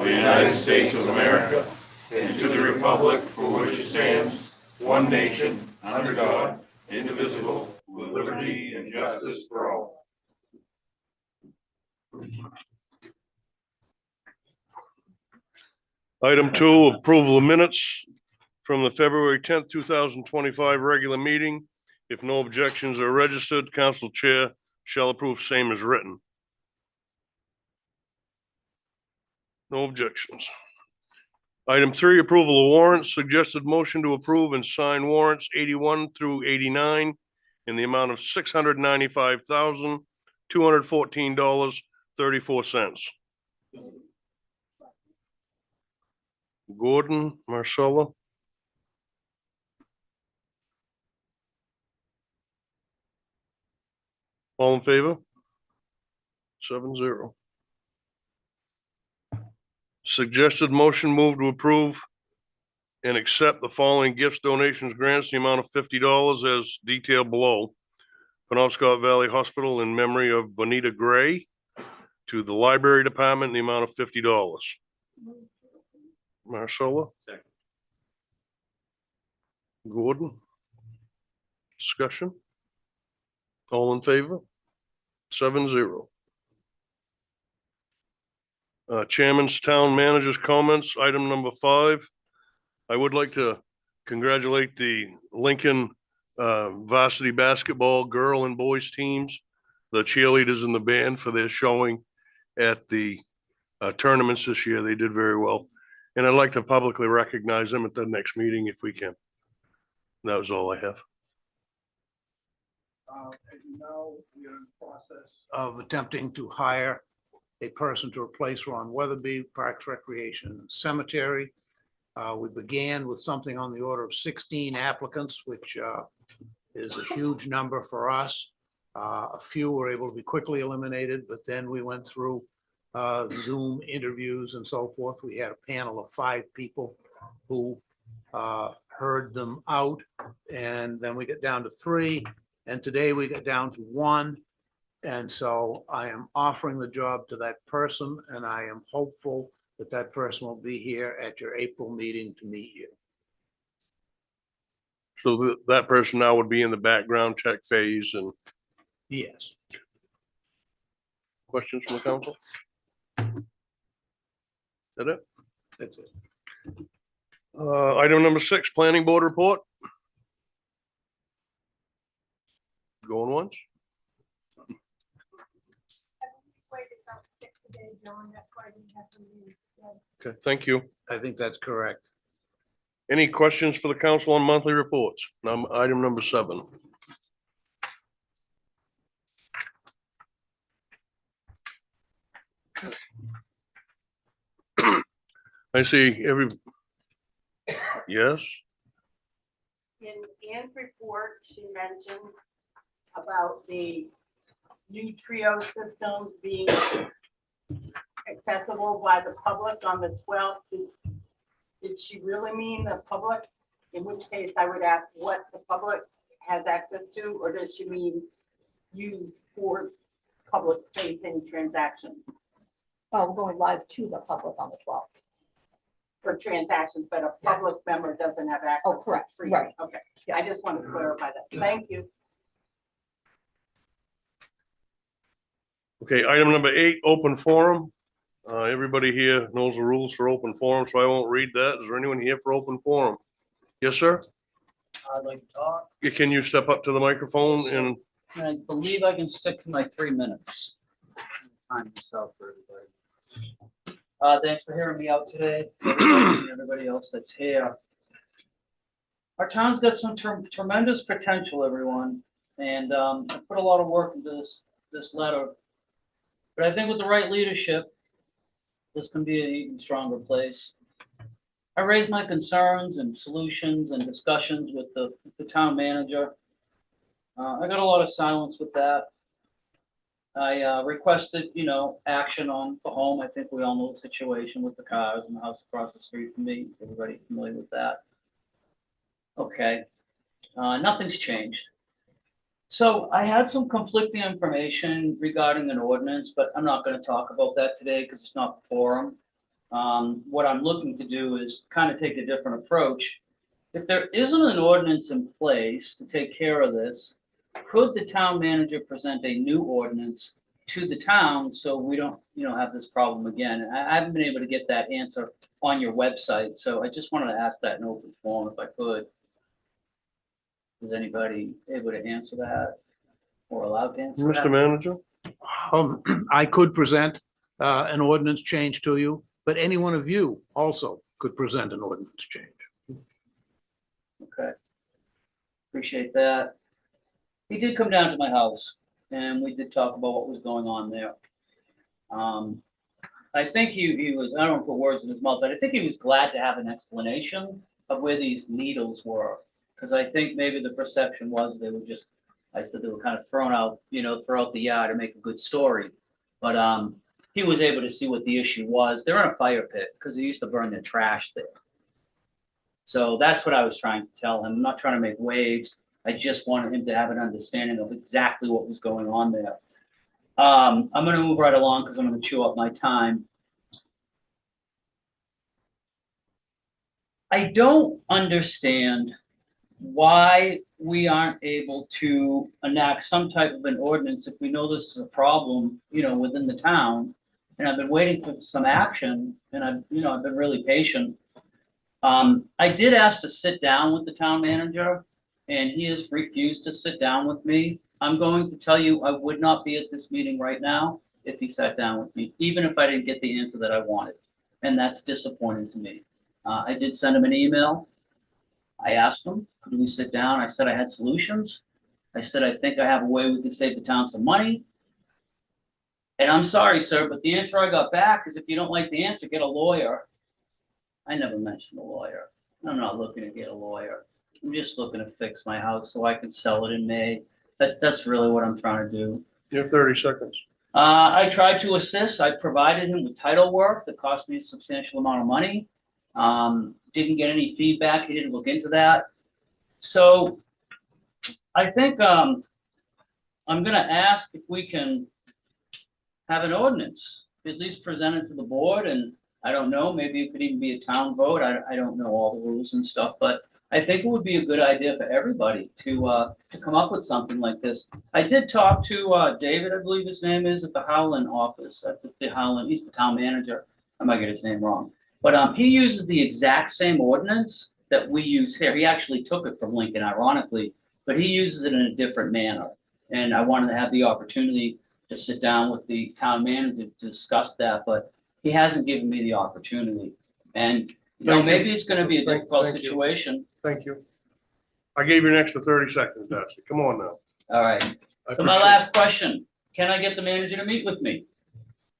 of the United States of America and to the republic for which it stands, one nation, under God, indivisible, with liberty and justice for all. Item 2, approval of minutes from the February 10th, 2025 regular meeting. If no objections are registered, council chair shall approve same as written. No objections. Item 3, approval of warrants. Suggested motion to approve and sign warrants 81 through 89 in the amount of $695,214.34. Gordon, Marcella. All in favor? 7-0. Suggested motion move to approve and accept the following gifts, donations, grants, the amount of $50 as detailed below. Penobscot Valley Hospital in memory of Bonita Gray, to the library department in the amount of $50. Marcella? Second. Gordon? Discussion? All in favor? 7-0. Chairman's town manager's comments, item number 5. I would like to congratulate the Lincoln varsity basketball girl and boys teams, the cheerleaders and the band for their showing at the tournaments this year. They did very well. And I'd like to publicly recognize them at the next meeting if we can. That was all I have. As you know, we are in the process of attempting to hire a person to replace Ron Weatherby, Parks, Recreation, and Cemetery. We began with something on the order of 16 applicants, which is a huge number for us. A few were able to be quickly eliminated, but then we went through Zoom interviews and so forth. We had a panel of 5 people who heard them out, and then we got down to 3, and today we got down to 1. And so I am offering the job to that person, and I am hopeful that that person will be here at your April meeting to meet you. So that person now would be in the background check phase. And Yes. questions from the council? Is that it? That's it. Item number 6, planning board report. Going once? Okay, thank you. I think that's correct. Any questions for the council on monthly reports? Item number 7. I see yes, In Ann's report, she mentioned about the new Trio system being accessible by the public on the 12th. Did she really mean the public? In which case I would ask what the public has access to, or does she mean use for public facing transactions? Oh, we're going live to the public on the 12th. For transactions, but a public member doesn't have access. Oh, correct, to Trio. right. Okay, I just want to clarify that. Thank you. okay, item number 8, open forum. Everybody here knows the rules for open forum, so I won't read that. Is there anyone here for open forum? Yes, sir? I'd like to talk, Can you step up to the microphone and and I believe I can stick to my 3 minutes. Time this out for everybody. Thanks for hearing me out today, and everybody else that's here. Our town's got some tremendous potential, everyone, and I put a lot of work into this letter. But I think with the right leadership, this can be an even stronger place. I raised my concerns and solutions and discussions with the town manager. I got a lot of silence with that. I requested, action on the home. I think we all know the situation with the cars and the house across the street from me. Everybody familiar with that? Okay. Nothing's changed. So I had some conflicting information regarding an ordinance, but I'm not going to talk about that today because it's not the forum. What I'm looking to do is kind of take a different approach. If there isn't an ordinance in place to take care of this, could the town manager present a new ordinance to the town so we don't, have this problem again? I haven't been able to get that answer on your website, so I just wanted to ask that in open forum if I could. Is anybody able to answer that or allowed to answer Mr. that? Manager? I could present an ordinance change to you, but any one of you also could present an ordinance change. Okay. Appreciate that. He did come down to my house and we did talk about what was going on there. I think he was, I don't want to put words in his mouth, but I think he was glad to have an explanation of where these needles were. Because I think maybe the perception was they were just, I said they were kind of thrown out, throughout the yard to make a good story. But he was able to see what the issue was. They're in a fire pit because they used to burn their trash there. So that's what I was trying to tell him. I'm not trying to make waves. I just wanted him to have an understanding of exactly what was going on there. I'm going to move right along because I'm going to chew up my time. I don't understand why we aren't able to enact some type of an ordinance if we know this is a problem, within the town. And I've been waiting for some action, and I've been really patient. I did ask to sit down with the town manager, and he has refused to sit down with me. I'm going to tell you, I would not be at this meeting right now if he sat down with me, even if I didn't get the answer that I wanted. And that's disappointing to me. I did send him an email. I asked him, could we sit down? I said I had solutions. I said, I think I have a way we can save the town some money. And I'm sorry, sir, but the answer I got back is if you don't like the answer, get a lawyer. I never mentioned a lawyer. I'm not looking to get a lawyer. I'm just looking to fix my house so I can sell it in May. That's really what I'm trying to do. You have 30 seconds. I tried to assist. I provided him with title work that cost me a substantial amount of money. Didn't get any feedback. He didn't look into that. So I think I'm going to ask if we can have an ordinance, at least present it to the board. And I don't know, maybe it could even be a town vote. I don't know all the rules and stuff, but I think it would be a good idea for everybody to come up with something like this. I did talk to David, I believe his name is, at the Howland office, at the Howland, he's the town manager. I might get his name wrong. But he uses the exact same ordinance that we use here. He actually took it from Lincoln, ironically, but he uses it in a different manner. And I wanted to have the opportunity to sit down with the town manager to discuss that, but he hasn't given me the opportunity. And Thank you. maybe it's going to be a difficult Thank you. situation. Thank you. I gave you an extra 30 seconds, Darcy. Come on now. All right. I So my appreciate last question, can I get the manager to meet with me?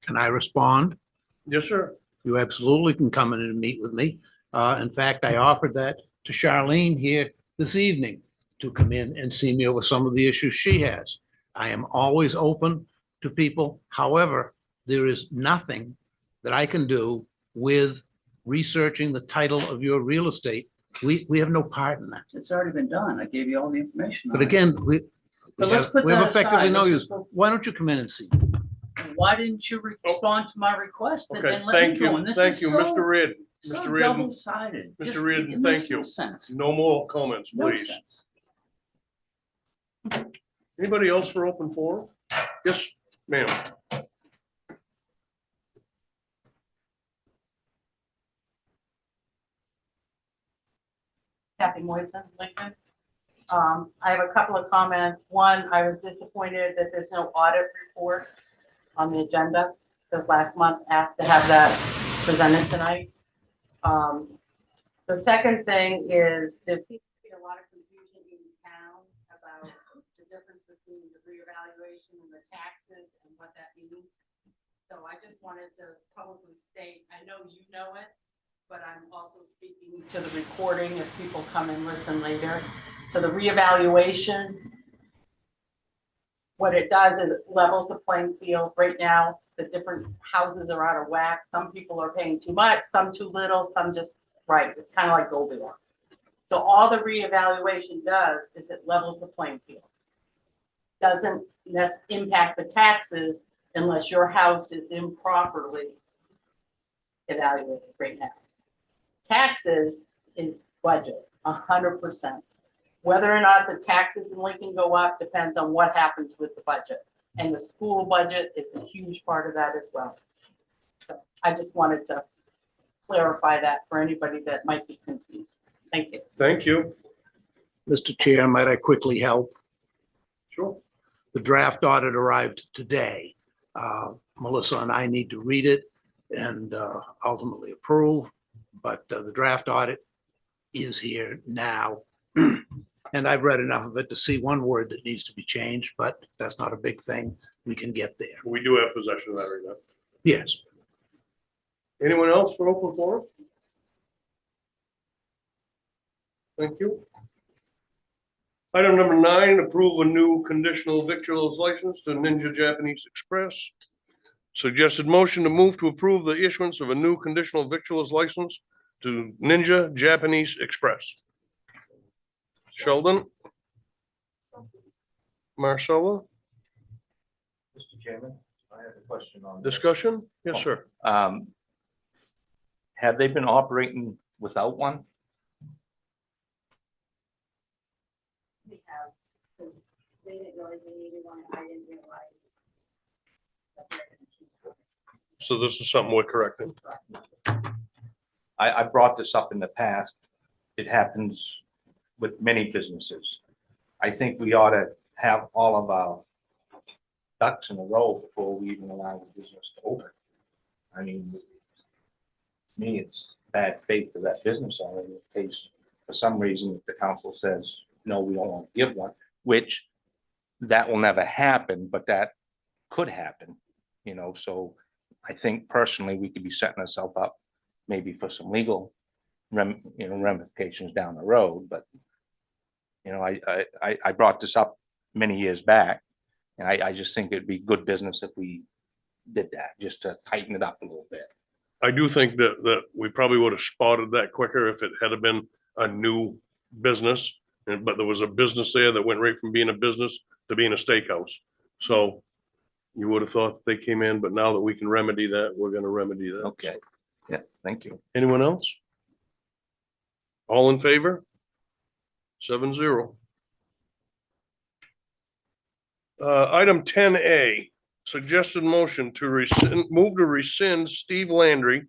Can I respond? it. Yes, sir. You absolutely can come in and meet with me. In fact, I offered that to Charlene here this evening to come in and see me over some of the issues she has. I am always open to people. However, there is nothing that I can do with researching the title of your real estate. We have no part in that. It's already been done. I gave you all the information. But on it. again, we But let's have put that effectively aside. no Let's use. just go- Why don't you come in and see me? Why didn't you respond to my request and Okay, and let me thank go? you. And this Thank is you, so- Mr. Reardon. So Mr. Reardon, double-sided. Mr. Just- Reardon, it makes thank no you. sense. no more comments, No please. sense. Anybody else for open forum? Yes, ma'am. Kathy Moisen, Lincoln. I have a couple of comments. One, I was disappointed that there's no audit report on the agenda, because last month asked to have that presented tonight. The second thing is there seems to be a lot of confusion in town about the difference between the reevaluation and the taxes and what that means. So I just wanted to publicly state, I know you know it, but I'm also speaking to the recording if people come and listen later. So the reevaluation, what it does is it levels the playing field. Right now, the different houses are out of whack. Some people are paying too much, some too little, some just right. It's kind of like Goldilocks. So all the reevaluation does is it levels the playing field. Doesn't impact the taxes unless your house is improperly evaluated right now. Taxes is budget, 100%. Whether or not the taxes in Lincoln go up depends on what happens with the budget. And the school budget is a huge part of that as well. So I just wanted to clarify that for anybody that might be confused. Thank you. Thank you. Mr. Chair, might I quickly help? Sure. The draft audit arrived today. Melissa and I need to read it and ultimately approve, but the draft audit is here now. And I've read enough of it to see one word that needs to be changed, but that's not a big thing. We can get there. We do have possession of that right now. Yes. Anyone else for open forum? Thank you. Item number 9, approve a new conditional victuals license to Ninja Japanese Express. Suggested motion to move to approve the issuance of a new conditional victuals license to Ninja Japanese Express. Sheldon? Marcella? Mr. Chairman, I have a question on. Discussion? Yes, sir. Have they been operating without one? We have, they didn't realize they needed one, I didn't realize. So this is something we're correcting. I brought this up in the past. It happens with many businesses. I think we ought to have all of our ducks in a row before we even allow the business to open. I mean, to me, it's bad faith to that business owner in case for some reason the council says, no, we don't want to give one, which that will never happen, but that could happen, you know, so I think personally, we could be setting ourselves up maybe for some legal ramifications down the road, but you know, I brought this up many years back, and I just think it'd be good business if we did that, just to tighten it up a little bit. I do think that we probably would have spotted that quicker if it had been a new business. But there was a business there that went right from being a business to being a steakhouse. So you would have thought they came in, but now that we can remedy that, we're gonna remedy that. Okay, yeah, thank you. Anyone else? All in favor? 7-0. Item 10A, suggested motion to move to rescind Steve Landry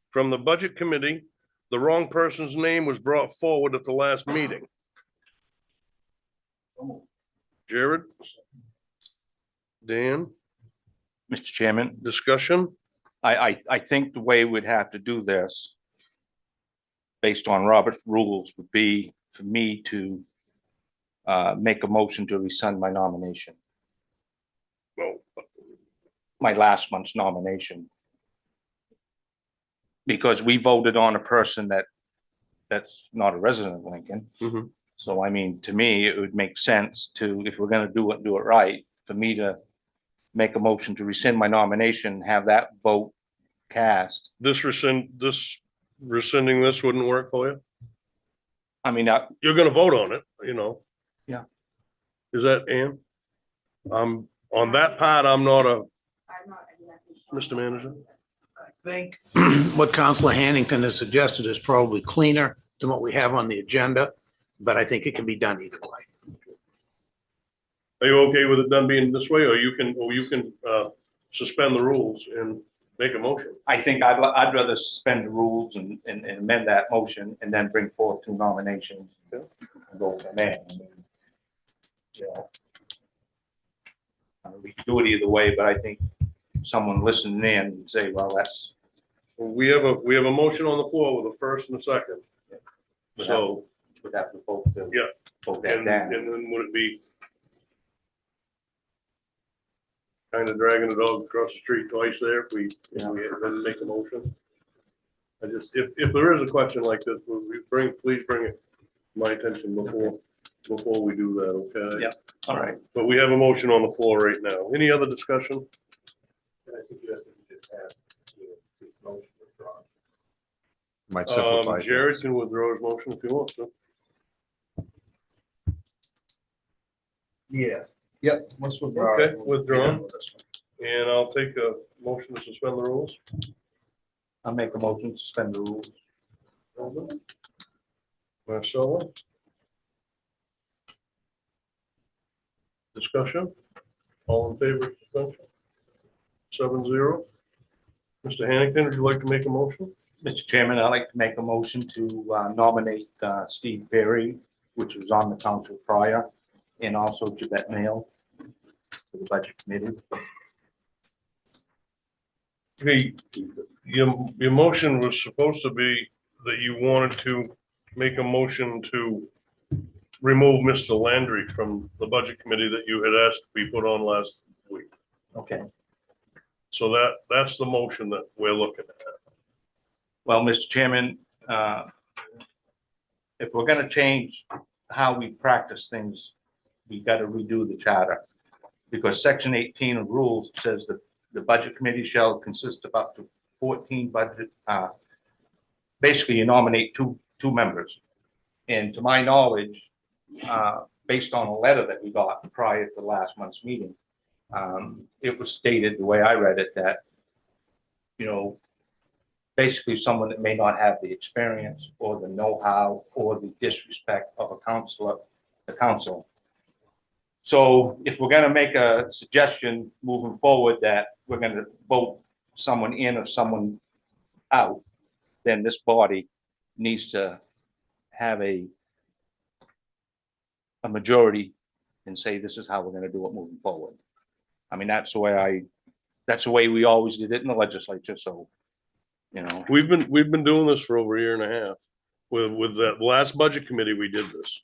from the Budget Committee. The wrong person's name was brought forward at the last meeting. Jared? Dan? Mr. Chairman, Discussion? I think the way we'd have to do this, based on Robert's rules, would be for me to make a motion to rescind my nomination, Well, my last month's nomination. Because we voted on a person that's not a resident of Lincoln. Mhm. So I mean, to me, it would make sense to, if we're gonna do it right, for me to make a motion to rescind my nomination, have that vote cast. rescinding this wouldn't work for you? I mean, You're gonna vote on it, you know? Yeah. Is that Ann? On that part, I'm not I'm not exactly sure. Mr. Manager. I think what Councilor Hannington has suggested is probably cleaner than what we have on the agenda, but I think it can be done either way. Are you okay with it done being this way, or you can suspend the rules and make a motion? I think I'd rather suspend the rules and amend that motion and then bring forth 2 nominations. And go from there. I mean, you know, we can do it either way, but I think someone listening in would say, well, that's. We have a motion on the floor with a first and a second. So, Would have to vote to. Yeah. Vote that and down. then would it be kind of dragging the dog across the street twice there if we didn't make a motion? I just, if there is a question like this, please bring it to my attention before we do that, okay? Yeah. All right. But we have a motion on the floor right now. Any other discussion? I think you have to just have the motion withdrawn. Might simplify. Jared can withdraw his motion if he wants to. Yeah, yep, let's withdraw. Okay, withdrawn. And I'll take a motion to suspend the rules. I'll make a motion to suspend the rules. Marcelo? Discussion? All in favor of suspension? 7-0. Mr. Hanington, would you like to make a motion? Mr. Chairman, I'd like to make a motion to nominate Steve Perry, which was on the council prior, and also Jabet Mail for the budget committee. Okay, your motion was supposed to be that you wanted to make a motion to remove Mr. Landry from the budget committee that you had asked to be put on last week. Okay. So that's the motion that we're looking at. Well, Mr. Chairman, if we're gonna change how we practice things, we gotta redo the charter. Because section 18 of rules says that the budget committee shall consist of up to 14 budget, basically you nominate two members. And to my knowledge, based on a letter that we got prior to last month's meeting, it was stated, the way I read it, that, you know, basically someone that may not have the experience or the know-how or the disrespect of a counselor, the council. So if we're gonna make a suggestion moving forward that we're gonna vote someone in or someone out, then this body needs to have a majority and say, this is how we're gonna do it moving forward. I mean, that's the way we always did it in the legislature, so, you know. We've been doing this for over a year and a half. With that last budget committee, we did this.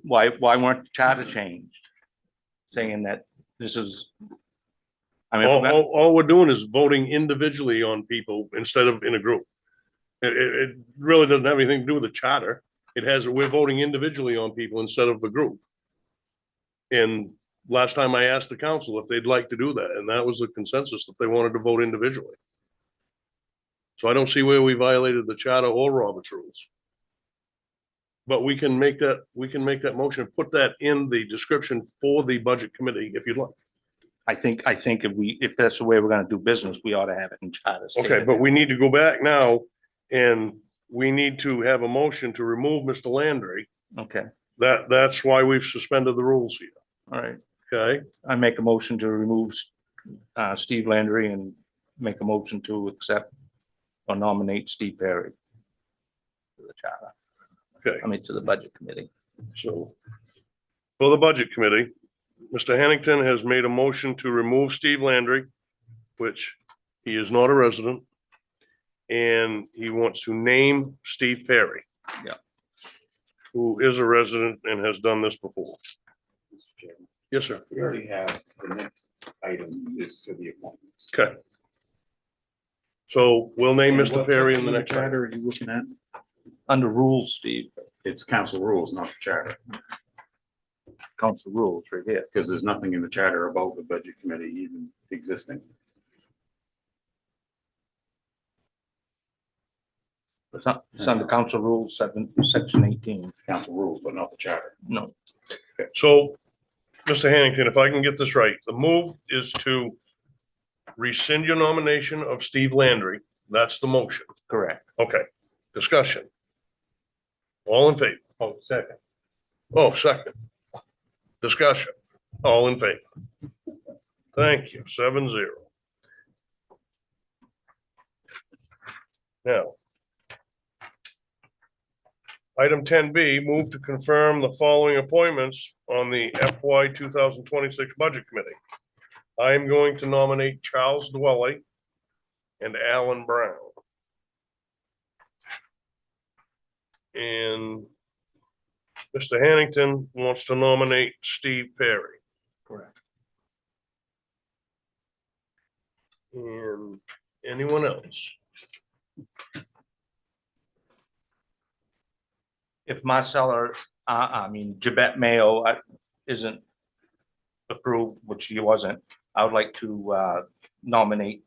Why weren't the charter changed? Saying that this is, I mean, All we're doing is voting individually on people instead of in a group. It really doesn't have anything to do with the charter. We're voting individually on people instead of the group. And last time I asked the council if they'd like to do that, and that was the consensus, that they wanted to vote individually. So I don't see where we violated the charter or Robert's rules. But we can make that motion, put that in the description for the budget committee if you'd like. I think if that's the way we're gonna do business, we ought to have it in charter. Okay, but we need to go back now and we need to have a motion to remove Mr. Landry. Okay, That's why we've suspended the rules here. all right. Okay, I make a motion to remove Steve Landry and make a motion to accept or nominate Steve Perry to the charter. okay. I mean, to the budget committee. So for the budget committee, Mr. Hanington has made a motion to remove Steve Landry, which he is not a resident. And he wants to name Steve Perry. Yeah. Who is a resident and has done this before. Mr. Chairman, Yes, sir. we already have, the next item is for the appointments. Okay. So we'll name And Mr. what Perry in section the of next. Charter are you looking at? Under rules, Steve, It's council rules, not the charter, council rules right here. because there's nothing in the charter about the budget committee even existing. It's under council rules, section 18. Council rules, but not the charter. No, So, Mr. Hanington, if I can get this right, the move is to rescind your nomination of Steve Landry. That's the motion. correct. Okay, discussion. All in favor? Oh, second. Oh, second. Discussion. All in favor? Thank you. 7-0. Now, item 10B, move to confirm the following appointments on the FY 2026 Budget Committee. I am going to nominate Charles Dwelly and Alan Brown. And Mr. Hanington wants to nominate Steve Perry. Correct. And anyone else? If Marcella, Jabet Mayo isn't approved, which she wasn't, I would like to nominate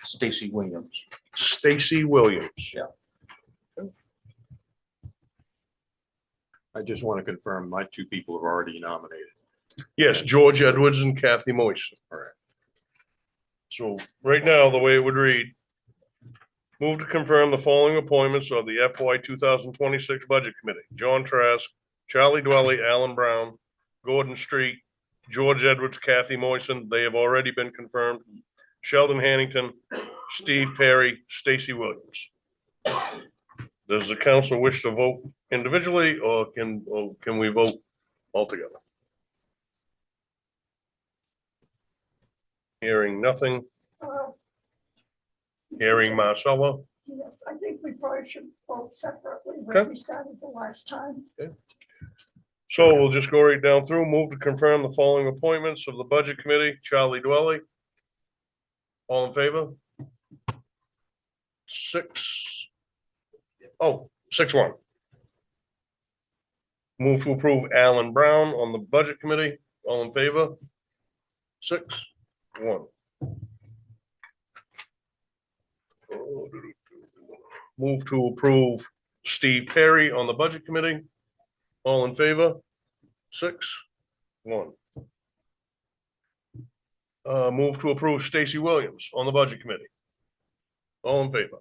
Stacy Williams. Stacy Williams. Yeah. I just want to confirm my two people have already nominated. Yes, George Edwards and Kathy Moisten. All right. So right now, the way it would read, Move to confirm the following appointments of the FY 2026 Budget Committee. John Trask, Charlie Dwelly, Alan Brown, Gordon Street, George Edwards, Kathy Moisen. They have already been confirmed. Sheldon Hannington, Steve Perry, Stacy Williams. Does the council wish to vote individually or can we vote altogether? Hearing nothing. Hearing Marcella. Yes, I think we probably should vote separately Okay. when we started the last time. So we'll just go right down through. Move to confirm the following appointments of the Budget Committee. Charlie Dwelly. All in favor? 6-1. Move to approve Alan Brown on the Budget Committee. All in favor? 6-1. Move to approve Steve Perry on the Budget Committee. All in favor? 6-1. Move to approve Stacy Williams on the Budget Committee. All in favor?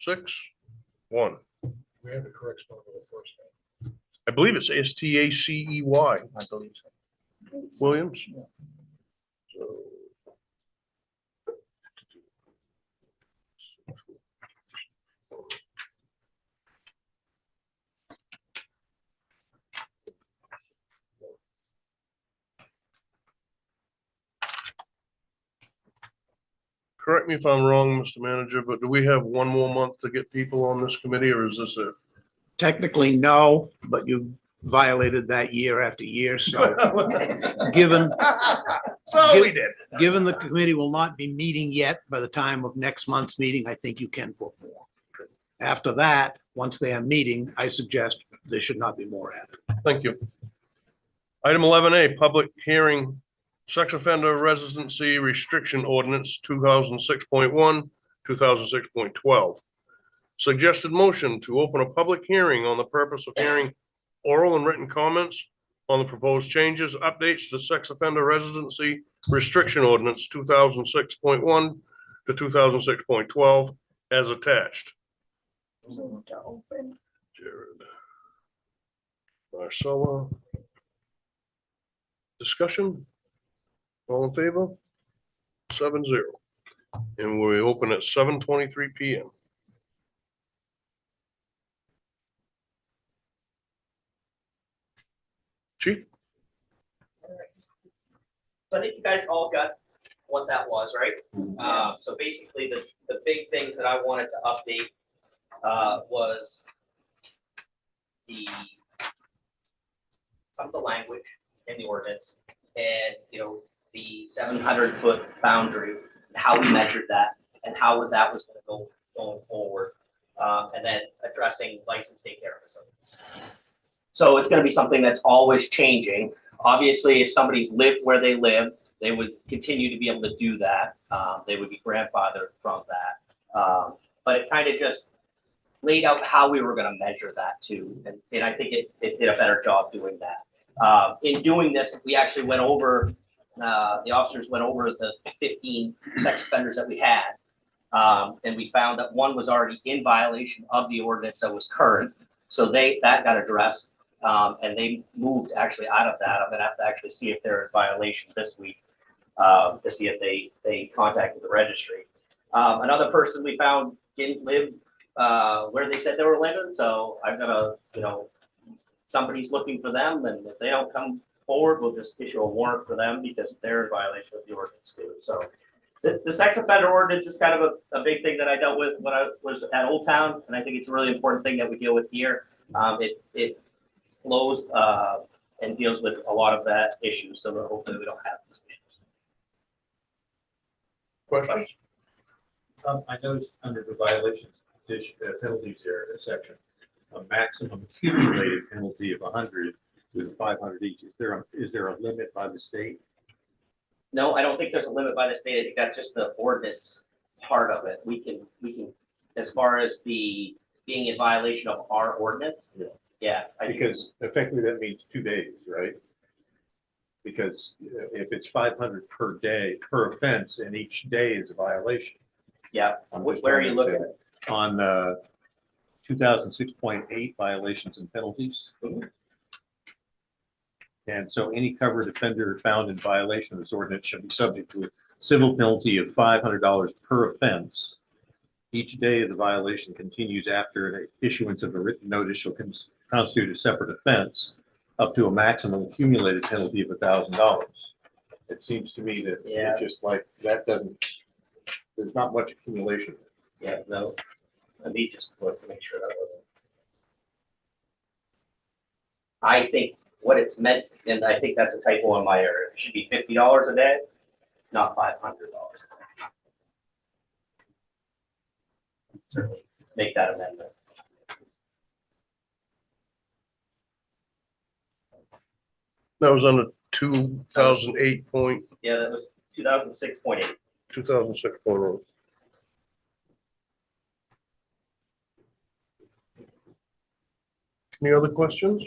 6-1. We have the correct spelling of the first name. I believe it's Stacey. I believe so. Williams. So. Correct me if I'm wrong, Mr. Manager, but do we have one more month to get people on this committee, or is this it? Technically, no, but you violated that year after year, so given, Oh, we did. given the committee will not be meeting yet by the time of next month's meeting, I think you can put more. After that, once they are meeting, I suggest there should not be more added. Thank you. Item 11A, public hearing, sex offender residency restriction ordinance 2006.1, 2006.12. Suggested motion to open a public hearing on the purpose of hearing oral and written comments on the proposed changes, updates to the sex offender residency restriction ordinance 2006.1 to 2006.12 as attached. Move to open. Jared. Marcella. Discussion? All in favor? 7-0. And we open at 7:23 PM. Chief? So I think you guys all got what that was, right? So basically, the big things that I wanted to update was some of the language in the ordinance and, the 700-foot boundary, how we measured that and how that was gonna go going forward. And then addressing licensed daycare facilities. So it's gonna be something that's always changing. Obviously, if somebody's lived where they live, they would continue to be able to do that. They would be grandfathered from that. But it kind of just laid out how we were gonna measure that too. And I think it did a better job doing that. In doing this, we actually went over, the officers went over the 15 sex offenders that we had. And we found that one was already in violation of the ordinance that was current. So that got addressed. And they moved actually out of that. I'm gonna have to actually see if they're in violation this week, to see if they contacted the registry. Another person we found didn't live, where they said they were living, so I've got somebody's looking for them, and if they don't come forward, we'll just issue a warrant for them because they're in violation of the ordinance too. So the sex offender ordinance is kind of a big thing that I dealt with when I was at Old Town, and I think it's a really important thing that we deal with here. It flows and deals with a lot of that issue, so that hopefully we don't have these issues. Questions? I noticed under the violations penalties there, section, a maximum accumulated penalty of 100 with 500 each. Is there a limit by the state? No, I don't think there's a limit by the state. I think that's just the ordinance part of it. We can, as far as being in violation of our ordinance. Yeah. Because effectively that means 2 days, right? Because if it's 500 per day, per offense, and each day is a violation. Yeah. I'm Where just are trying you to looking? say on 2006.8 violations and penalties. And so any covered offender found in violation of this ordinance shall be subject to a civil penalty of $500 per offense. Each day the violation continues after the issuance of a written notice shall constitute a separate offense, up to a maximum accumulated penalty of $1,000. It seems to me that Yeah. it's just like, that doesn't, there's not much accumulation. Yeah, no. Let me just look to make sure that wasn't. I think what it's meant, and I think that's a typo on my error, it should be $50 a day, not $500. Certainly make that amendment. That was under 2008 point, Yeah, that was 2006.8. 2006.0. Any other questions?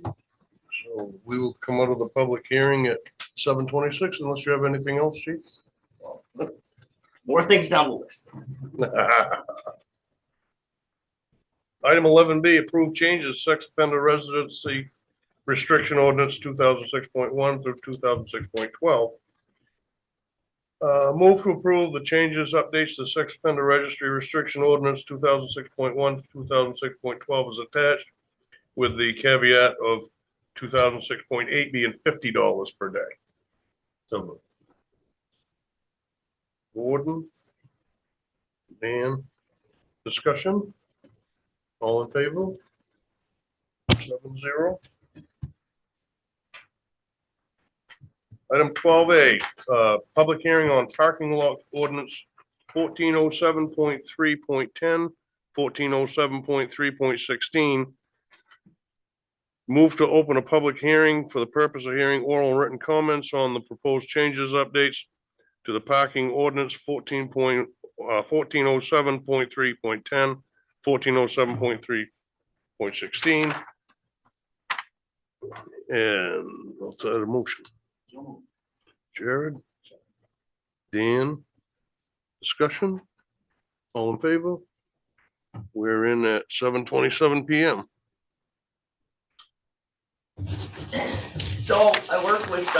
So we will come out of the public hearing at 7:26 unless you have anything else, Chief? More things down the list. Item 11B, approved changes, sex offender residency restriction ordinance 2006.1 through 2006.12. Move to approve the changes, updates to the sex offender registry restriction ordinance 2006.1 to 2006.12 is attached, with the caveat of 2006.8 being $50 per day. So moved. Gordon? Dan? Discussion? All in favor? 7-0. Item 12A, public hearing on parking lot ordinance 1407.3.10, 1407.3.16. Move to open a public hearing for the purpose of hearing oral and written comments on the proposed changes, updates to the parking ordinance 1407.3.10, 1407.3.16. And I'll take a motion. Jared? Dan? Discussion? All in favor? We're in at 7:27 PM. So I work with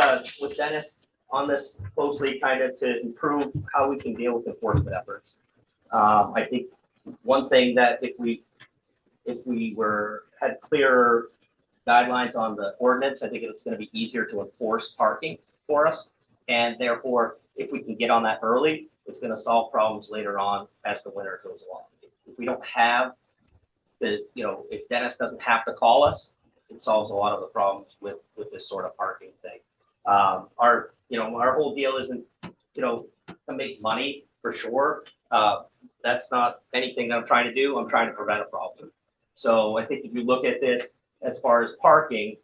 Dennis on this closely, kind of to improve how we can deal with enforcement efforts. I think one thing that if we had clearer guidelines on the ordinance, I think it's going to be easier to enforce parking for us. And therefore, if we can get on that early, it's going to solve problems later on as the winter goes along. If we don't have if Dennis doesn't have to call us, it solves a lot of the problems with this sort of parking thing. Our whole deal isn't, to make money for sure. That's not anything that I'm trying to do. I'm trying to prevent a problem. So I think if you look at this as far as parking,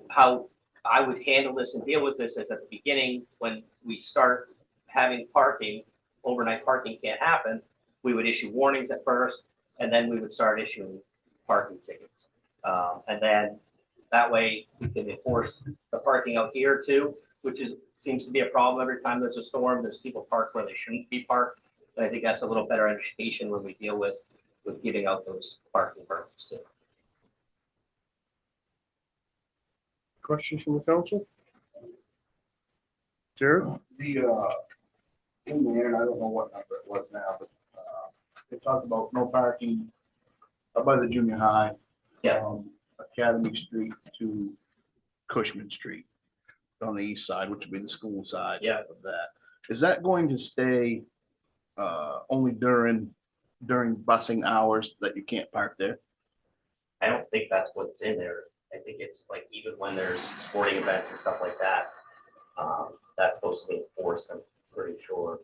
how I would handle this and deal with this is at the beginning, when we start having parking, overnight parking can't happen, we would issue warnings at first, and then we would start issuing parking tickets. And then that way we can enforce the parking out here too, which seems to be a problem every time there's a storm. There's people parked where they shouldn't be parked. But I think that's a little better education when we deal with giving out those parking permits too. Questions from the council? Jared? In there, and I don't know what number it was now, but they talked about no parking up by the junior high. Yeah. From Academy Street to Cushman Street on the east side, which would be the school side. Yeah. Of that. Is that going to stay only during busing hours that you can't park there? I don't think that's what's in there. I think it's like even when there's sporting events and stuff like that, that's supposed to be enforced, I'm pretty sure.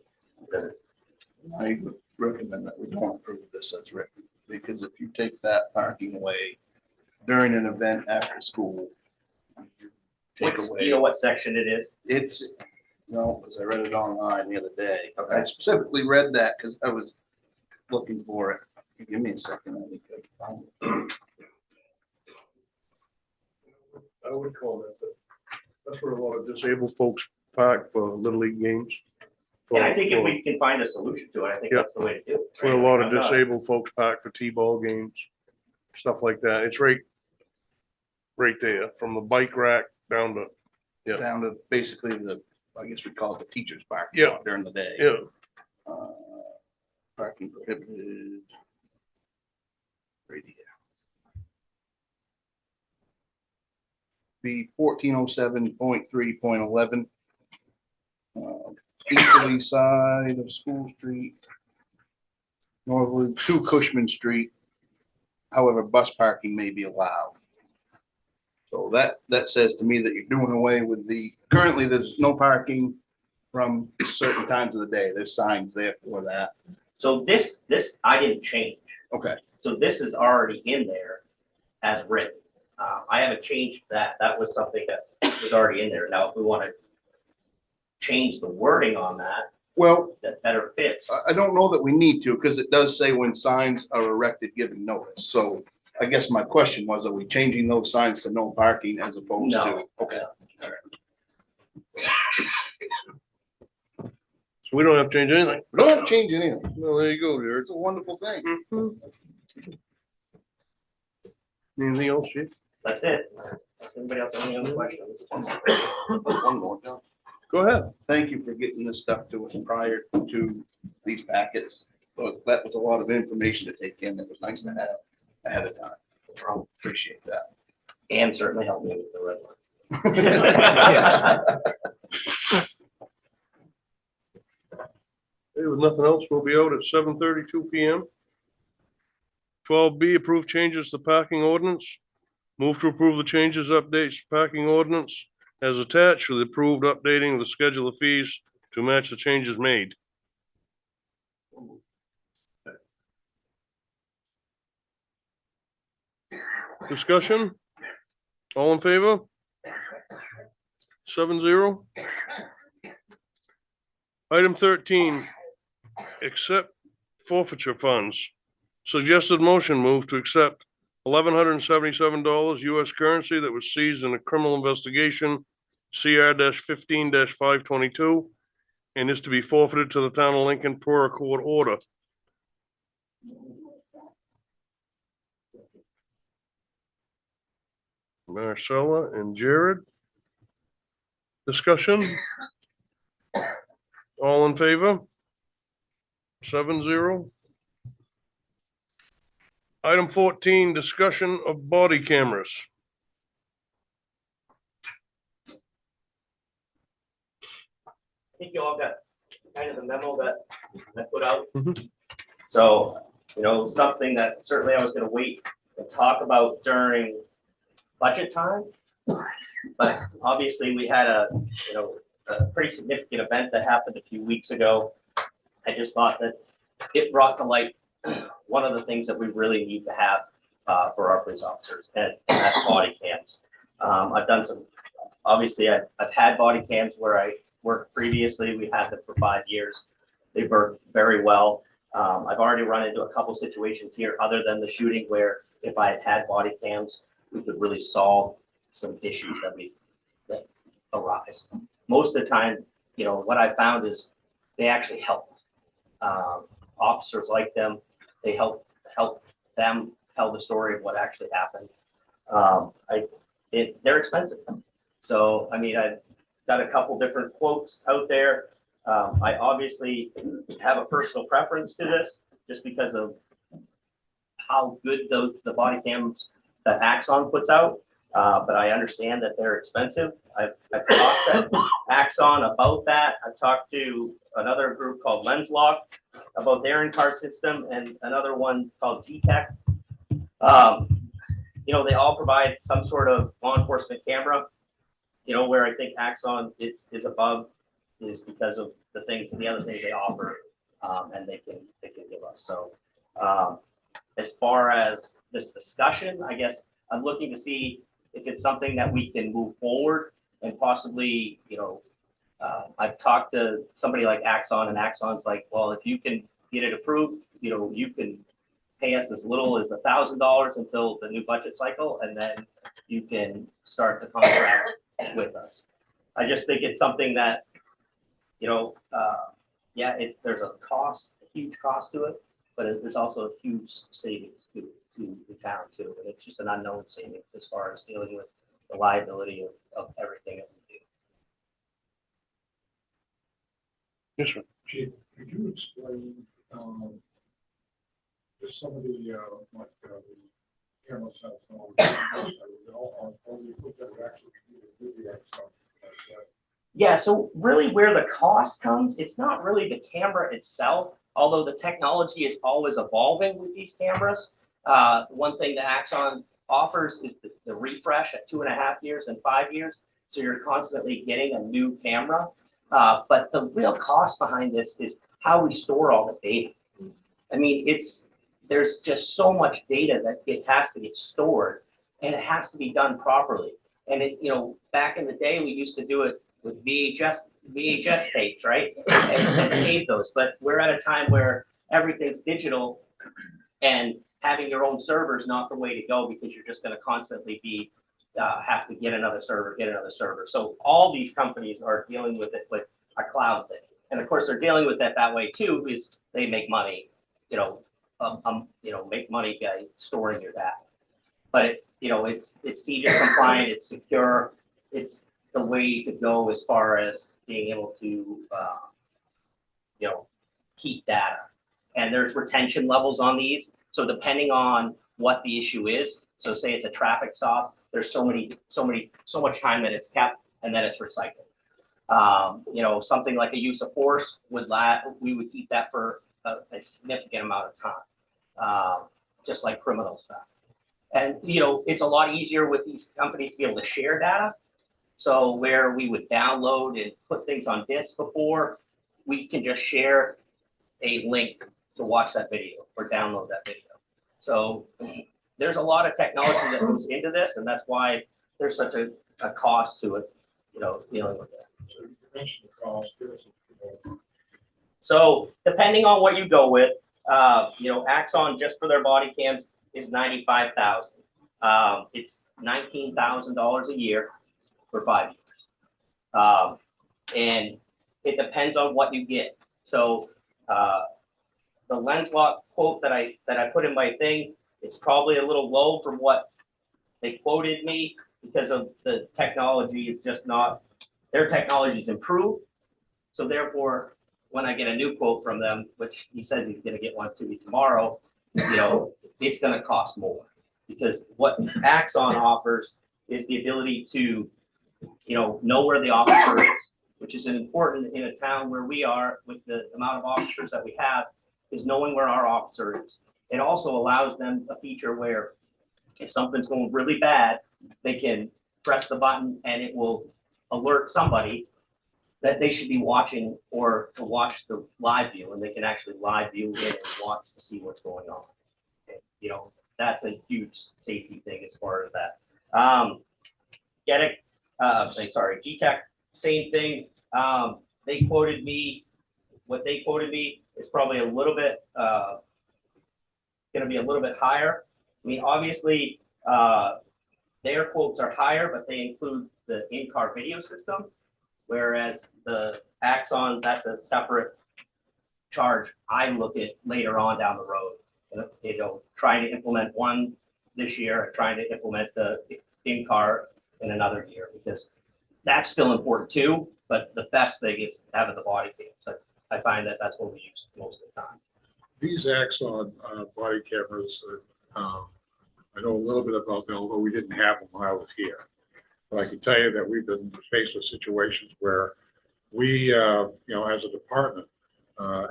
I would recommend that we don't approve this as written, because if you take that parking away during an event after school, you take Do away. you know what section it is? It's, because I read it online the other day. I specifically read that because I was looking for it. Give me a second. I think I can find it. I would call that, that's where a lot of disabled folks park for Little League games. And I think if For- we can find a solution to it, I think Yeah. that's the way to do it. For a lot of I'm not- disabled folks park for T-ball games, stuff like that. It's right there, from the bike rack down to, Yeah. Down to basically I guess we call it the teacher's park. Yeah. During the day. yeah, Parking prohibited. Right here. Be 1407.3.11. Easterly side of School Street. Northwood to Cushman Street. However, bus parking may be allowed. So that says to me that you're doing away with currently there's no parking from certain times of the day. There's signs there for that. So this I didn't change. Okay. So this is already in there as written. I haven't changed that. That was something that was already in there. Now, if we want to change the wording on that, Well, that better fits. I don't know that we need to, because it does say when signs are erected, giving notice. So I guess my question was, are we changing those signs to no parking as opposed to? No. Okay. so we don't have to change anything. We don't have to change anything. Well, there you go, Jared. It's a wonderful thing. Anything else, Chief? That's it. Does anybody else have any other questions? One more, John. Go ahead. Thank you for getting this stuff to us prior to these packets. But that was a lot of information to take in. That was nice to have ahead of time. Appreciate that. And certainly help me with the red one. Hey, with nothing else, we'll be out at 7:32 PM. 12B, approve changes to parking ordinance. Move to approve the changes, updates, to parking ordinance as attached with approved updating of the schedule of fees to match the changes made. Discussion? All in favor? 7-0. Item 13, accept forfeiture funds. Suggested motion move to accept $1,177 US currency that was seized in a criminal investigation CR-15-522 and is to be forfeited to the town of Lincoln per a court order. Marcella and Jared. Discussion? All in favor? 7-0. Item 14, discussion of body cameras. I think you all got kind of the memo that I put out. Mhm. So, something that certainly I was gonna wait and talk about during budget time. But obviously, we had a pretty significant event that happened a few weeks ago. I just thought that it brought to light one of the things that we really need to have for our police officers, and that's body cams. I've done some, obviously, I've had body cams where I worked previously. We had them for 5 years. They work very well. I've already run into a couple situations here, other than the shooting, where if I had had body cams, we could really solve some issues that arise. Most of the time, what I found is they actually help. Officers like them. They help them tell the story of what actually happened. They're expensive. So, I've got a couple different quotes out there. I obviously have a personal preference to this just because of how good the body cams that Axon puts out. But I understand that they're expensive. I've talked to Axon about that. I've talked to another group called LensLock about their in-car system, and another one called G-Tech. They all provide some sort of law enforcement camera. Where I think Axon is above is because of the other things they offer, and they can give us. So, as far as this discussion, I guess I'm looking to see if it's something that we can move forward and possibly, I've talked to somebody like Axon, and Axon's like, well, if you can get it approved, you can pay us as little as $1,000 until the new budget cycle, and then you can start the contract with us. I just think it's something that, yeah, there's a cost, a huge cost to it, but there's also a huge savings to the town too. And it's just an unknown savings as far as dealing with the liability of everything that we do. Yes, sir. Chief, could you explain, just some of the, like, the camera cells, or the equipment that actually do the stuff like that? Yeah, so really where the cost comes, it's not really the camera itself, although the technology is always evolving with these cameras. One thing that Axon offers is the refresh at 2.5 years and 5 years. So you're constantly getting a new camera. But the real cost behind this is how we store all the data. I mean, there's just so much data that has to get stored, and it has to be done properly. And back in the day, we used to do it with VHS tapes, right? And save those. But we're at a time where everything's digital, and having your own server is not the way to go, because you're just going to constantly have to get another server. So all these companies are dealing with it with a cloud thing. And of course, they're dealing with it that way too, because they make money, make money by storing your data. But it's CJIS compliant, it's secure, it's the way to go as far as being able to, keep data. And there's retention levels on these. So depending on what the issue is, so say it's a traffic stop, there's so much time that it's kept, and then it's recycled. Something like a use of force we would keep that for a significant amount of time, just like criminal stuff. And it's a lot easier with these companies to be able to share data. So where we would download and put things on disk before, we can just share a link to watch that video or download that video. So there's a lot of technology that goes into this, and that's why there's such a cost to it, dealing with that. So you mentioned the cost, give us a- So depending on what you go with, Axon just for their body cams is $95,000. It's $19,000 a year for 5 years. And it depends on what you get. So the LensLock quote that I put in my thing, it's probably a little low from what they quoted me, because of the technology. It's just not, their technology's improved. So therefore, when I get a new quote from them, which he says he's going to get one to me tomorrow, it's going to cost more, because what Axon offers is the ability to, know where the officer is, which is important in a town where we are with the amount of officers that we have, is knowing where our officer is. It also allows them a feature where if something's going really bad, they can press the button and it will alert somebody that they should be watching, or to watch the live view, and they can actually live view it and watch to see what's going on. Okay. That's a huge safety thing as far as that. G-Tech, same thing. They quoted me, what they quoted me is probably a little bit, going to be a little bit higher. I mean, obviously, their quotes are higher, but they include the in-car video system, whereas the Axon, that's a separate charge I look at later on down the road. Trying to implement one this year and trying to implement the in-car in another year, because that's still important too, but the best thing is having the body cam. So I find that that's what we use most of the time. These Axon body cameras, I know a little bit about them, although we didn't have them when I was here. But I can tell you that we've been faced with situations where we, as a department,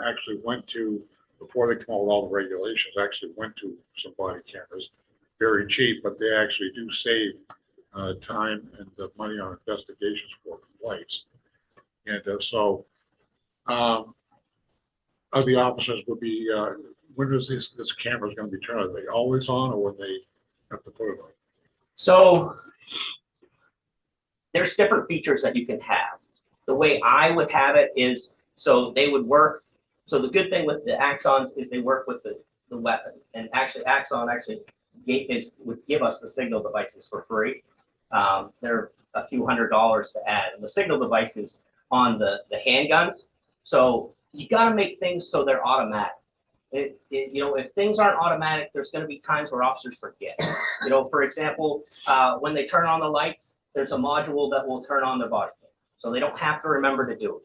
actually went to, before they come out with all the regulations, actually went to some body cameras, very cheap, but they actually do save time and money on investigations for complaints. And the officers would be, when is this camera going to be turned? Are they always on, or when they have to put it on? So there's different features that you can have. The way I would have it is, so they would work. So the good thing with the Axons is they work with the weapon. And actually, Axon would give us the signal devices for free. They're a few $100s to add. And the signal device is on the handguns. So you got to make things so they're automatic. If things aren't automatic, there's going to be times where officers forget. For example, when they turn on the lights, there's a module that will turn on their body cam, so they don't have to remember to do it.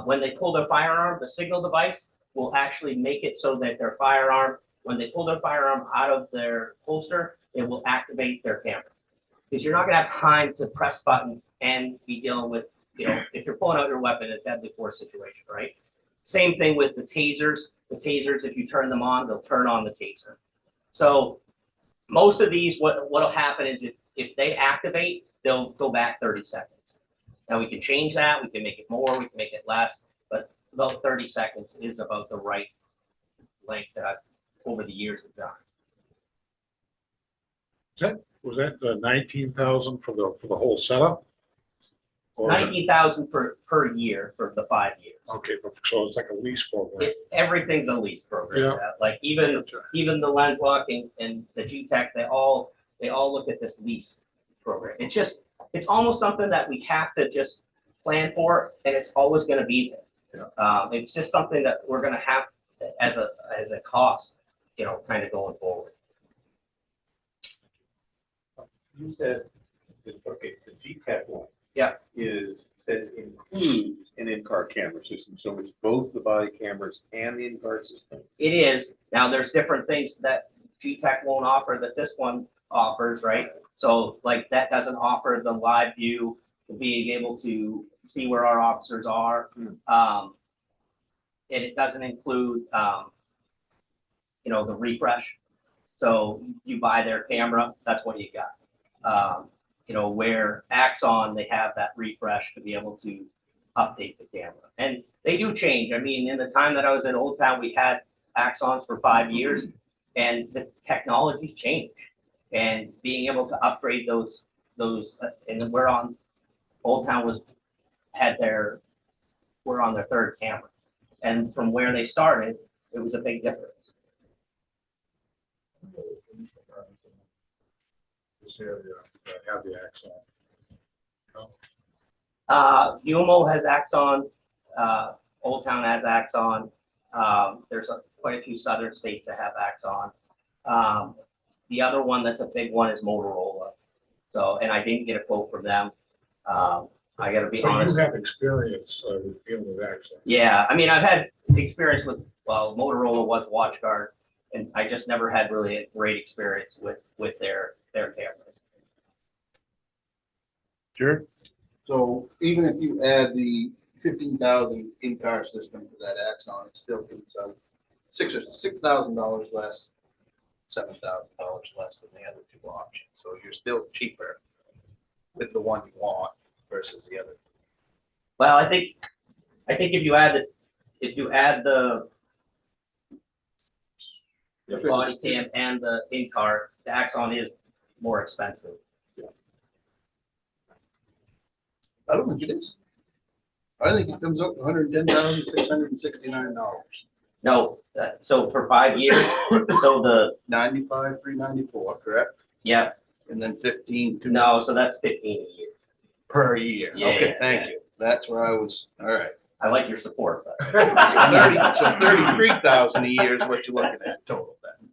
When they pull their firearm, the signal device will actually make it so that their firearm, when they pull their firearm out of their holster, it will activate their camera. Because you're not going to have time to press buttons and be dealing with, if you're pulling out your weapon, a deadly force situation, right? Same thing with the tasers. The tasers, if you turn them on, they'll turn on the taser. So most of these, what'll happen is if they activate, they'll go back 30 seconds. Now we can change that. We can make it more. We can make it less. But about 30 seconds is about the right length that I've over the years have done. Was that the 19,000 for the whole setup? Or the- 19,000 per year for the 5 years. Okay, so it's like a lease program. Everything's a lease program. Yeah. Like even the Lens Lock and the G-Tech, they all look at this lease program. It's almost something that we have to just plan for, and it's always going to be there. It's just something that we're going to have as a cost, kind of going forward. You said, okay, the G-Tech one. Yeah. Says includes an in-car camera system, so it's both the body cameras and the in-car system. It is. Now there's different things that G-Tech won't offer that this one offers, right? So like that doesn't offer the live view, being able to see where our officers are. And it doesn't include, the refresh. So you buy their camera, that's what you got. Where Axon, they have that refresh to be able to update the camera. And they do change. I mean, in the time that I was in Old Town, we had Axons for 5 years, and the technology changed. And being able to upgrade those, and we're on, Old Town we're on their third camera. And from where they started, it was a big difference. This area that have the Axon. UMO has Axon, Old Town has Axon. There's quite a few southern states that have Axon. The other one that's a big one is Motorola. So, and I didn't get a quote from them. I got to be But honest. you have experience with dealing with Axon. Yeah, I mean, I've had experience with, Motorola was WatchGuard, and I just never had really a great experience with their cameras. Jared? So even if you add the 15,000 in-car system to that Axon, it still comes out $6,000 less, $7,000 less than the other two options. So you're still cheaper with the one you want versus the other. Well, I think if you add the body cam and the in-car, the Axon is more expensive. I don't think it is. I think it comes up to $110,669. No, so for 5 years, so the, 95, 394, correct? yeah, And then 15 no, so that's 15 a year. per year. Yeah, Okay, yeah, thank yeah. you. That's where I was, all right. I like your support, but. So 33,000 a year is what you're looking at total then.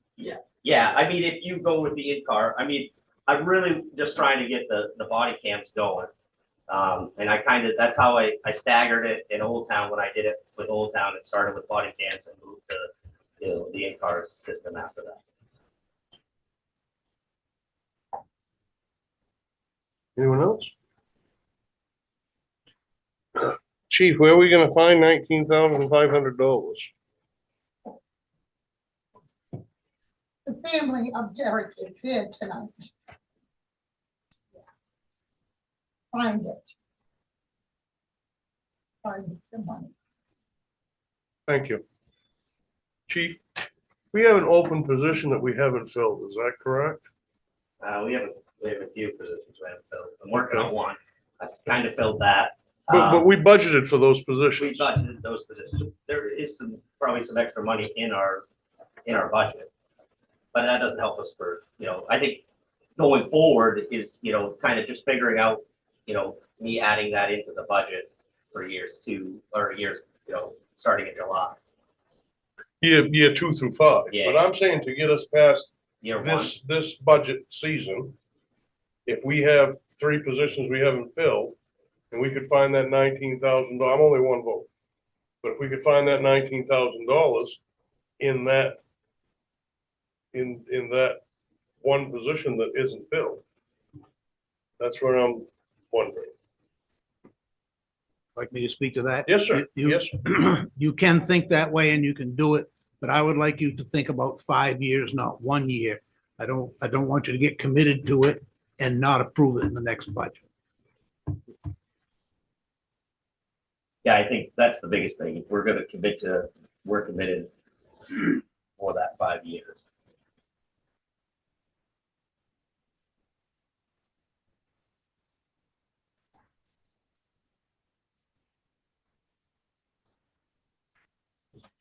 Yeah, I mean, if you go with the in-car, I mean, I'm really just trying to get the body cams going. And that's how I staggered it in Old Town when I did it with Old Town. It started with body cams and moved to, the in-car system after that. Anyone else? Chief, where are we gonna find $19,500? The family of Derek is here tonight. Find it. Find the money. Thank you. Chief, we have an open position that we haven't filled, is that correct? We have a few positions we haven't filled. I'm working on one. I've kind of filled that. But we budgeted for those We positions. budgeted those positions. There is probably some extra money in our budget. But that doesn't help us for, I think going forward is, kind of just figuring out you know, me adding that into the budget for years 2 or years, you know, starting in July, Year 2 through 5. Yeah. But I'm saying to get us past year one. this budget season, if we have 3 positions we haven't filled, and we could find that $19,000, I'm only one vote. But if we could find that $19,000 in that, in that one position that isn't filled, that's where I'm wondering. Like me to speak to that? Yes, sir. You- Yes, sir. You can think that way and you can do it, but I would like you to think about 5 years, not 1 year. I don't want you to get committed to it and not approve it in the next budget. Yeah, I think that's the biggest thing. If we're gonna commit to, we're committed for that 5 years.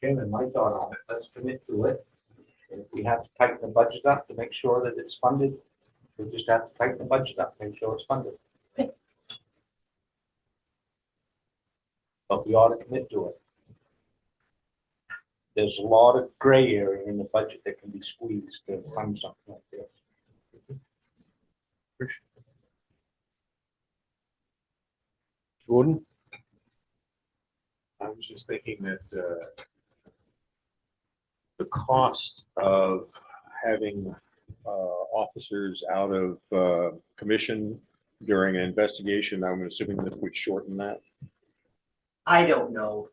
Chairman, my thought on it, let's commit to it. And if we have to tighten the budget up to make sure that it's funded, we just have to tighten the budget up, make sure it's funded. But we ought to commit to it. There's a lot of gray area in the budget that can be squeezed to fund something like this. Gordon? I was just thinking that the cost of having officers out of commission during an investigation, I'm assuming this would shorten that. I don't know.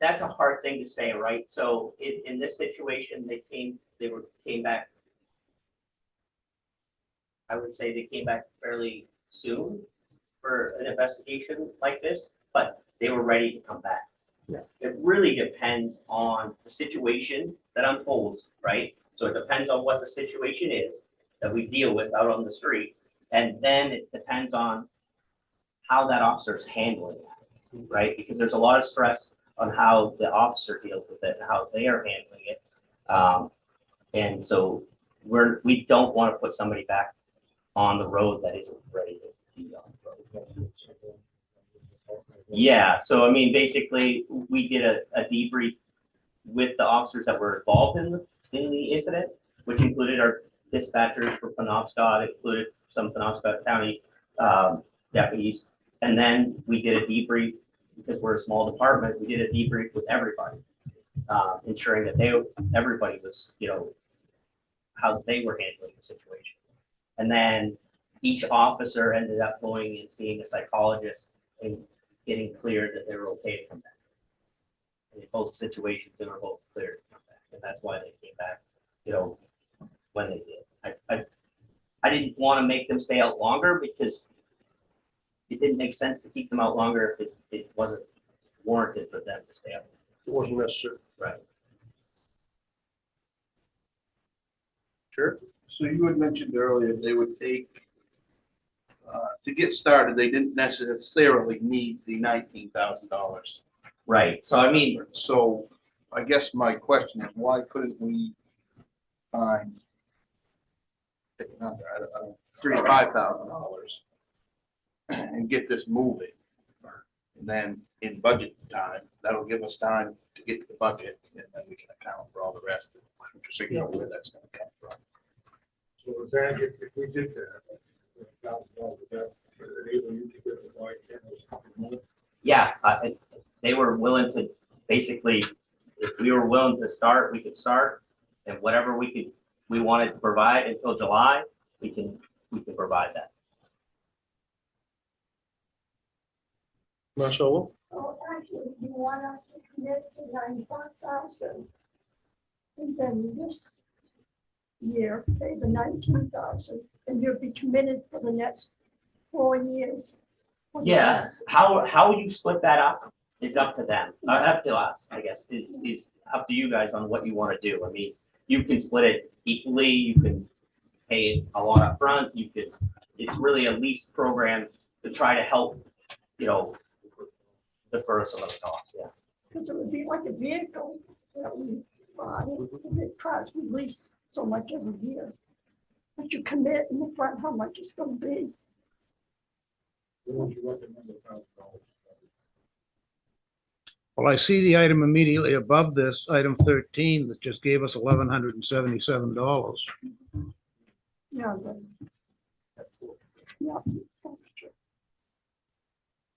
That's a hard thing to say, right? So in this situation, they came back. I would say they came back fairly soon for an investigation like this, but they were ready to come back. Yeah. It really depends on the situation that unfolds, right? So it depends on what the situation is that we deal with out on the street. And then it depends on how that officer's handling it, right? Because there's a lot of stress on how the officer deals with it and how they are handling it. And so we don't want to put somebody back on the road that isn't ready to be on the road. Yeah, so I mean, basically, we did a debrief with the officers that were involved in the incident, which included our dispatchers for Penobscot, included some Penobscot County deputies. And then we did a debrief, because we're a small department, we did a debrief with everybody, ensuring that everybody was, you know, how they were handling the situation. And then each officer ended up going and seeing a psychologist and getting cleared that they were okay to come back. And in both situations, they were both cleared to come back, and that's why they came back, you know, when they did. I didn't want to make them stay out longer because it didn't make sense to keep them out longer if it wasn't warranted for them to stay out. It wasn't necessary. Right. Sure. So you had mentioned earlier, they would take, to get started, they didn't necessarily need the $19,000. Right. So I mean, So I guess my question is, why couldn't we find pick a number, I don't know, $3,000 to $5,000 and get this moving? And then in budget time, that'll give us time to get to the budget, and then we can account for all the rest, and just figure out where that's gonna come from. So Zach, if we did that, $1,000, would that enable you to get the body cameras up and running? yeah, they were willing to basically, if we were willing to start, we could start, and whatever we wanted to provide until July, we can provide that. Marcelo? Oh, actually, you want us to commit to 95,000. And then this year, pay the 19,000, and you'll be committed for the next 4 years. Yeah, how you split that up is up to them, up to us, I guess, is up to you guys on what you want to do. I mean, you can split it equally, you can pay a lot up front. It's really a lease program to try to help, you know, defer some of the costs, yeah. Because it would be like a vehicle that we buy, it tries to lease so much every year. But you commit in the front how much it's gonna be. What would you recommend $1,000? Well, I see the item immediately above this, item 13, that just gave us $1,177. Yeah, yeah.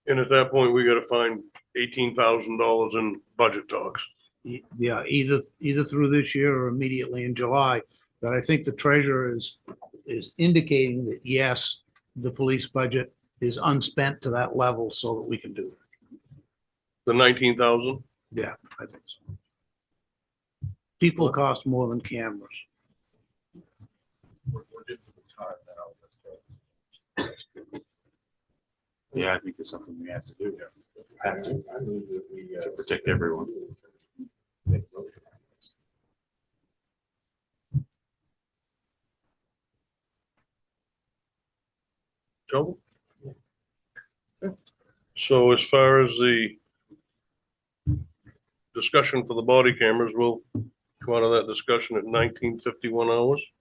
And at that point, we gotta find $18,000 in budget talks. Yeah, either through this year or immediately in July. But I think the treasurer is indicating that, yes, the police budget is unspent to that level so that we can do it. The 19,000? Yeah, I think so. People cost more than cameras. We're getting to the time now. Yeah, I think it's something we have to do. Have to. I move that we, To protect everyone. make a motion. Joe? So as far as the discussion for the body cameras, we'll come out of that discussion at 19:51 hours.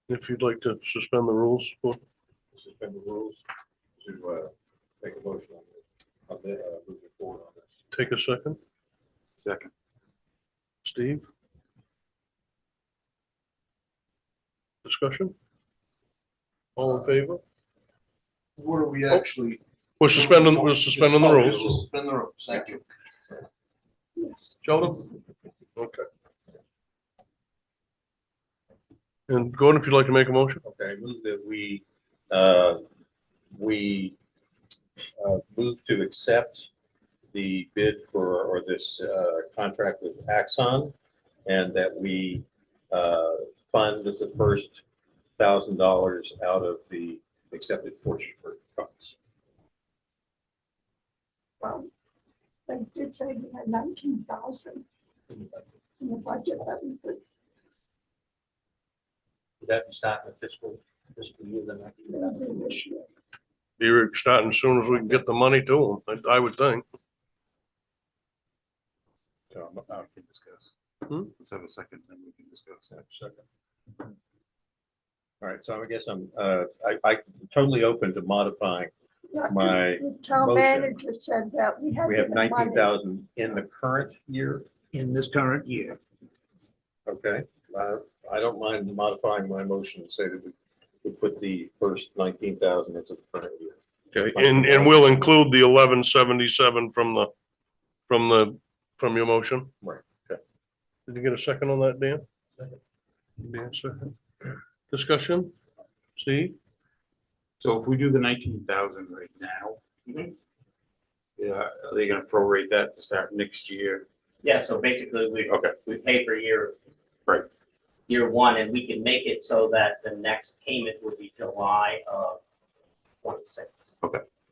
If you'd like to suspend the rules, for Suspend the rules to, make a motion on moving forward on this. take a second. Second. Steve? Discussion? All in favor? What are we actually? We're suspending the rules. Suspend the rules, thank you. Yes. Sheldon? Okay. And Gordon, if you'd like to make a motion? Okay, I move that we move to accept the bid for, or this contract with Axon, and that we fund the first $1,000 out of the accepted portion for funds. Well, they did say we had 19,000 in the budget that we could. Would that be starting the fiscal year then? do this year. Be starting as soon as we can get the money to them, I would think. So now we can discuss. Let's have a second, then we can discuss that. Second. All right, so I guess I totally open to modifying. Yeah, My the town motion. manager said that we had. We have the money. 19,000 in the current year, In this current year. okay? I don't mind modifying my motion and say that we put the first 19,000 into the current year. Okay, and we'll include the 1177 from your motion? Right, okay. Did you get a second on that, Dan? Dan, second. Discussion? Steve? So if we do the 19,000 right now, yeah, are they gonna prorate that to start next year? Yeah, so basically Okay. we pay for year. Right. Year one, and we can make it so that the next payment would be July of 26.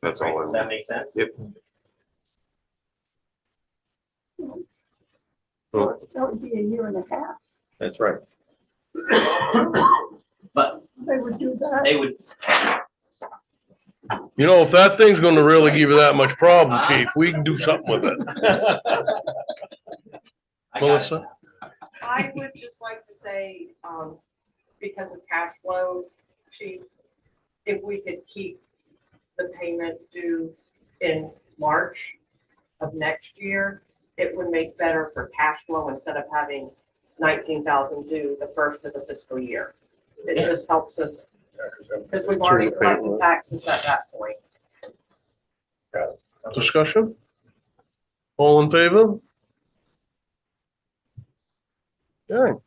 That's all I Does that want. make sense? Yep. That would be a year and a half. That's right. But They would do that. they would, You know, if that thing's gonna really give you that much problem, chief, we can do something with it. I got it. Melissa? I would just like to say, because of cash flow, chief, if we could keep the payment due in March of next year, it would make better for cash flow instead of having 19,000 due the first of the fiscal year. It just helps us, because we've already collected taxes at that point. Discussion? All in favor? Okay,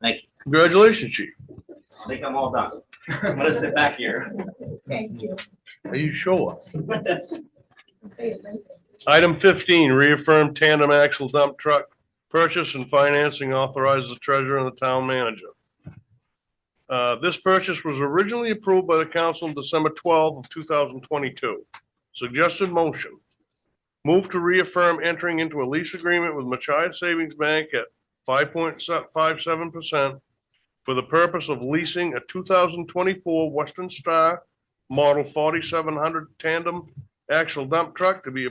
Thank you. congratulations, chief. I think I'm all done. I'm gonna sit back here. Thank you. Are you sure? Item 15, reaffirm tandem axle dump truck purchase and financing, authorizes the treasurer and the town manager. This purchase was originally approved by the council on December 12 of 2022. Suggested motion. Move to reaffirm entering into a lease agreement with Machias Savings Bank at 5.57% for the purpose of leasing a 2024 Western Star Model 4700 tandem axle dump truck to be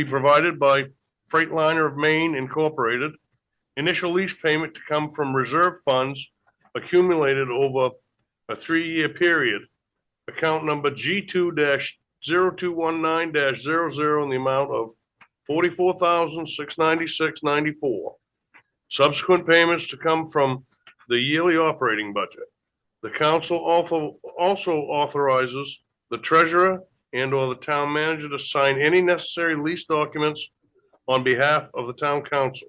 provided by Freightliner of Maine Incorporated. Initial lease payment to come from reserve funds accumulated over a 3-year period. Account number G2-0219-00 in the amount of $44,696.94. Subsequent payments to come from the yearly operating budget. The council also authorizes the treasurer and/or the town manager to sign any necessary lease documents on behalf of the town council.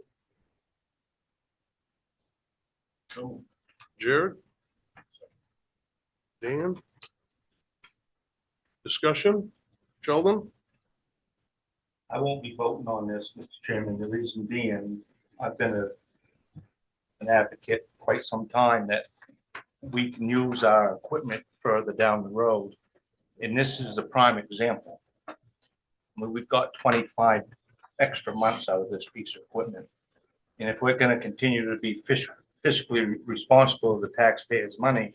Jared? Dan? Discussion? Sheldon? I won't be voting on this, Mr. Chairman. The reason being, I've been an advocate quite some time that we can use our equipment further down the road. And this is a prime example. I mean, we've got 25 extra months out of this piece of equipment. And if we're gonna continue to be fiscally responsible of the taxpayers' money,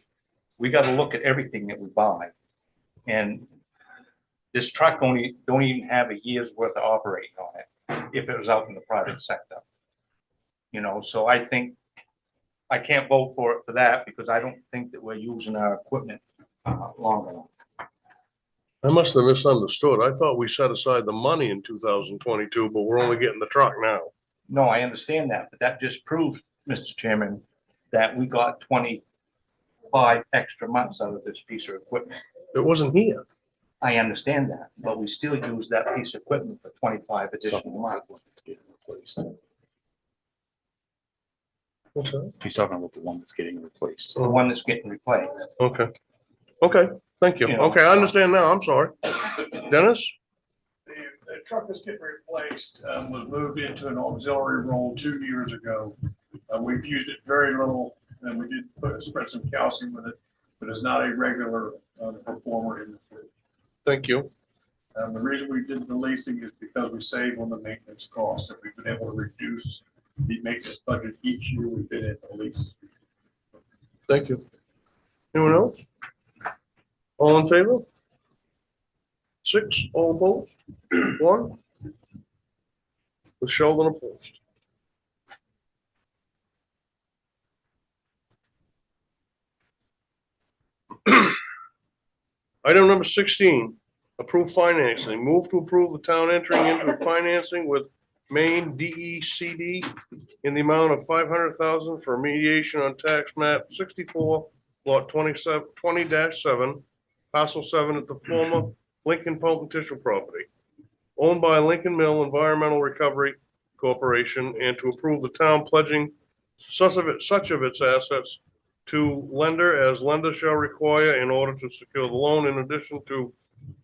we gotta look at everything that we buy. And this truck don't even have a year's worth of operating on it, if it was out in the private sector. You know, so I think, I can't vote for it for that, because I don't think that we're using our equipment long enough. I must have misunderstood. I thought we set aside the money in 2022, but we're only getting the truck now. No, I understand that, but that just proves, Mr. Chairman, that we got 25 extra months out of this piece of equipment. It wasn't here. I understand that, but we still use that piece of equipment for 25 additional months. What's that? He's talking about the one that's getting replaced. The one that's getting replaced. Okay. Okay, thank you. You know, Okay, I understand now. I'm sorry. Dennis? The truck that's getting replaced was moved into an auxiliary role 2 years ago. We've used it very little, and we did spread some calcium with it, but it's not a regular performer in the fleet. Thank you. The reason we did the leasing is because we save on the maintenance cost, and we've been able to reduce the maintenance budget each year we've been in the lease. Thank you. Anyone else? All in favor? 6, all opposed? 1. With Sheldon opposed. Item number 16, approve financing. Move to approve the town entering into financing with Maine DECD in the amount of $500,000 for remediation on tax map 64, lot 20-7, parcel 7 at the former Lincoln Pulp and Tissue property, owned by Lincoln Mill Environmental Recovery Corporation, and to approve the town pledging such of its assets to lender as lender shall require in order to secure the loan, in addition to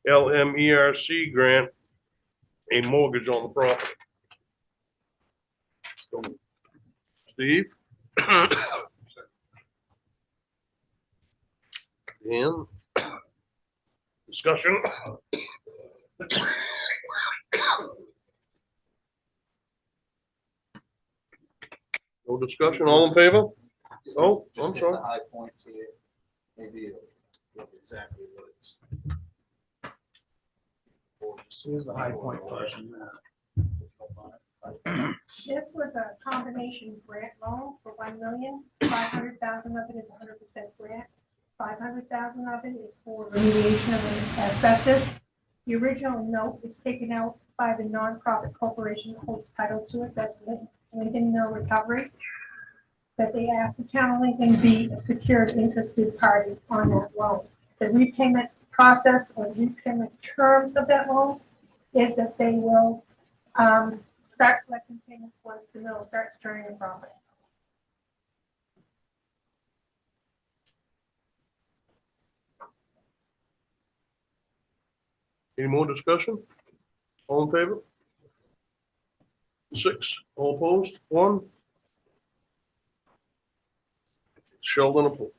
LMERC grant a mortgage on the property. Steve? Dan? Discussion? No discussion, all in favor? Oh, I'm sorry. High points here, maybe exactly what it's. Here's the high point portion. This was a combination grant loan for 1,500,000 of it is 100% grant. 500,000 of it is for remediation of asbestos. The original note is taken out by the nonprofit corporation that holds title to it. That's Lincoln Mill Recovery. That they asked the town of Lincoln be a secured interested party on that loan. The repayment process or repayment terms of that loan is that they will start collecting payments once the mill starts turning a profit. Any more discussion? All in favor? 6, all opposed? 1. Sheldon opposed.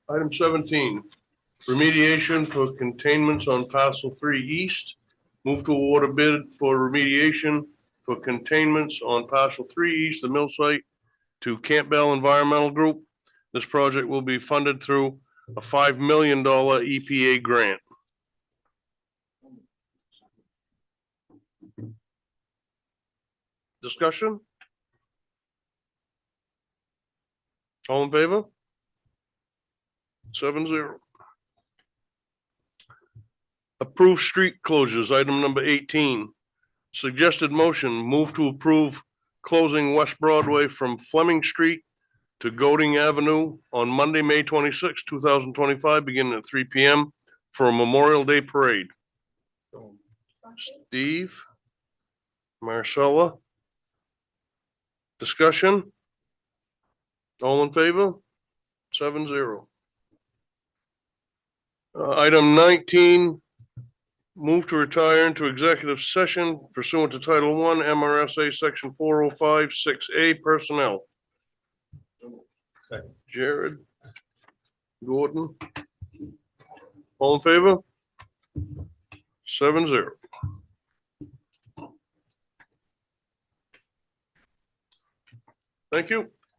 Item 17, remediation for containments on parcel 3 east. Move to award a bid for remediation for containments on parcel 3 east, the mill site, to Campbell Environmental Group. This project will be funded through a $5 million EPA grant. Discussion? All in favor? 7-0. Approve street closures, item number 18. Suggested motion, move to approve closing West Broadway from Fleming Street to Golding Avenue on Monday, May 26, 2025, beginning at 3 p.m. for a Memorial Day parade. Steve? Marcella? Discussion? All in favor? 7-0. Item 19, move to retire into executive session pursuant to Title I MRSA Section 405-6A Personnel. Second. Jared? Gordon? All in favor? 7-0. Thank you.